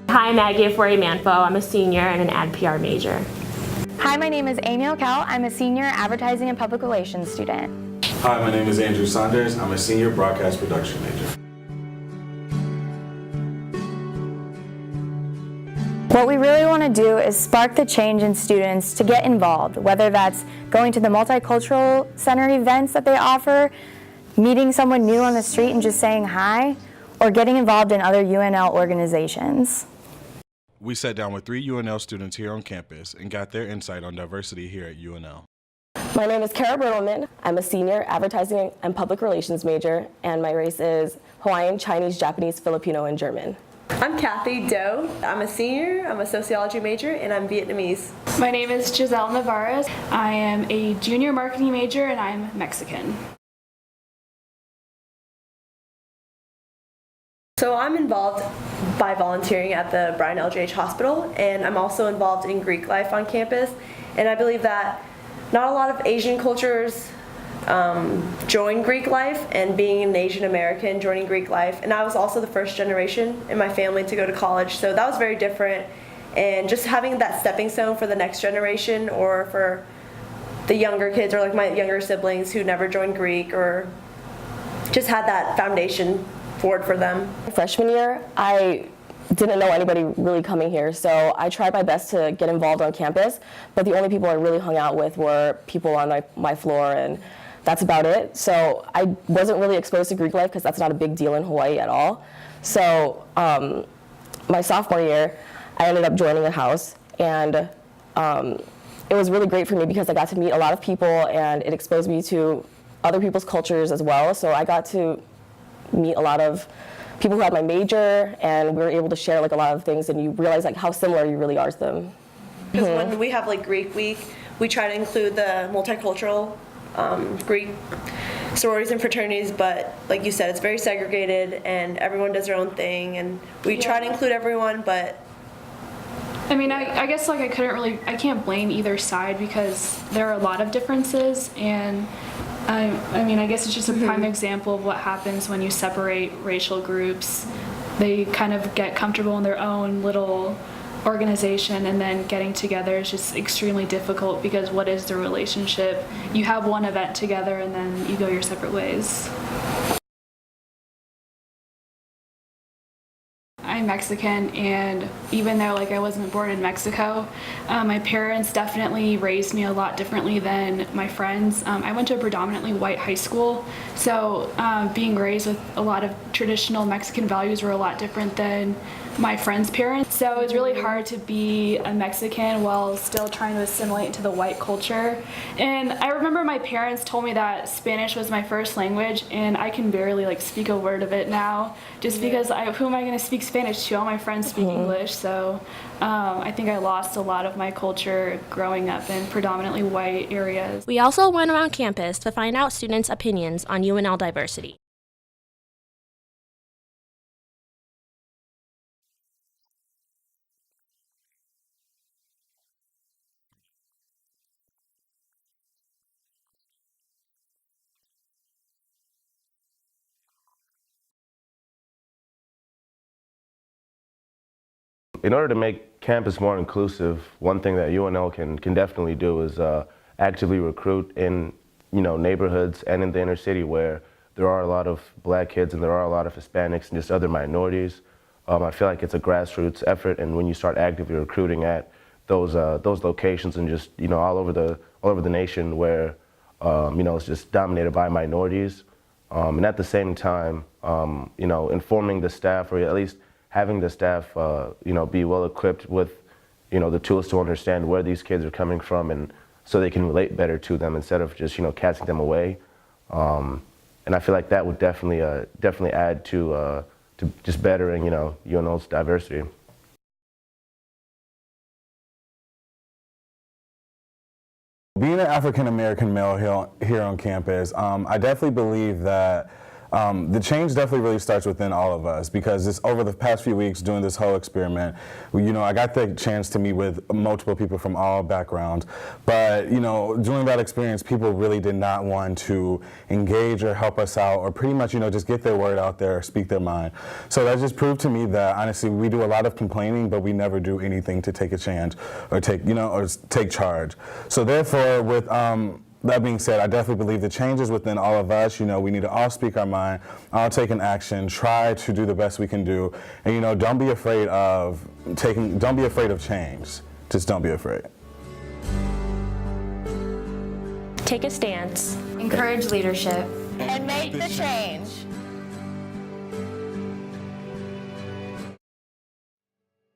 Hi, Maggie Manfo. I'm a senior and an ad PR major. Hi, my name is Amy O'Kell. I'm a senior advertising and public relations student. Hi, my name is Andrew Saunders. I'm a senior broadcast production major. What we really want to do is spark the change in students to get involved, whether that's going to the multicultural center events that they offer, meeting someone new on the street and just saying hi, or getting involved in other UNL organizations. We sat down with 3 UNL students here on campus and got their insight on diversity here at UNL. My name is Kara Bertelman. I'm a senior advertising and public relations major, and my race is Hawaiian, Chinese, Japanese, Filipino, and German. I'm Kathy Doe. I'm a senior, I'm a sociology major, and I'm Vietnamese. My name is Giselle Navarez. I am a junior marketing major, and I'm Mexican. So I'm involved by volunteering at the Bryan LGH Hospital, and I'm also involved in Greek life on campus. And I believe that not a lot of Asian cultures join Greek life, and being an Asian American joining Greek life, and I was also the first generation in my family to go to college, so that was very different. And just having that stepping stone for the next generation, or for the younger kids, or like my younger siblings who never joined Greek, or just had that foundation forward for them. Freshman year, I didn't know anybody really coming here, so I tried my best to get involved on campus, but the only people I really hung out with were people on my floor, and that's about it. So I wasn't really exposed to Greek life because that's not a big deal in Hawaii at all. So my sophomore year, I ended up joining a house, and it was really great for me because I got to meet a lot of people, and it exposed me to other people's cultures as well. So I got to meet a lot of people who had my major, and we were able to share like a lot of things, and you realize like how similar you really are to them. Because when we have like Greek week, we try to include the multicultural Greek sororities and fraternities, but like you said, it's very segregated and everyone does their own thing, and we try to include everyone, but I mean, I guess like I can't blame either side because there are a lot of differences, and I mean, I guess it's just a prime example of what happens when you separate racial groups. They kind of get comfortable in their own little organization, and then getting together is just extremely difficult because what is the relationship? You have one event together and then you go your separate ways. I'm Mexican, and even though like I wasn't born in Mexico, my parents definitely raised me a lot differently than my friends. I went to a predominantly white high school, so being raised with a lot of traditional Mexican values were a lot different than my friends' parents. So it's really hard to be a Mexican while still trying to assimilate into the white culture. And I remember my parents told me that Spanish was my first language, and I can barely like speak a word of it now, just because who am I going to speak Spanish to? All my friends speak English, so I think I lost a lot of my culture growing up in predominantly white areas. We also went around campus to find out students' opinions on UNL diversity. In order to make campus more inclusive, one thing that UNL can definitely do is actively recruit in neighborhoods and in the inner city where there are a lot of black kids and there are a lot of Hispanics and just other minorities. I feel like it's a grassroots effort, and when you start actively recruiting at those locations and just all over the nation where it's just dominated by minorities, and at the same time informing the staff, or at least having the staff, be well equipped with, the tools to understand where these kids are coming from, and so they can relate better to them instead of just, casting them away. And I feel like that would definitely add to just bettering, UNL's diversity. Being an African-American male here on campus, I definitely believe that The change definitely really starts within all of us, because over the past few weeks doing this whole experiment, I got the chance to meet with multiple people from all backgrounds, but during that experience, people really did not want to engage or help us out, or pretty much just get their word out there or speak their mind. So that just proved to me that honestly we do a lot of complaining, but we never do anything to take a chance or take charge. So therefore, with that being said, I definitely believe the change is within all of us. We need to all speak our mind, all take an action, try to do the best we can do, and don't be afraid of change. Just don't be afraid. Take a stance. Encourage leadership. And make the change.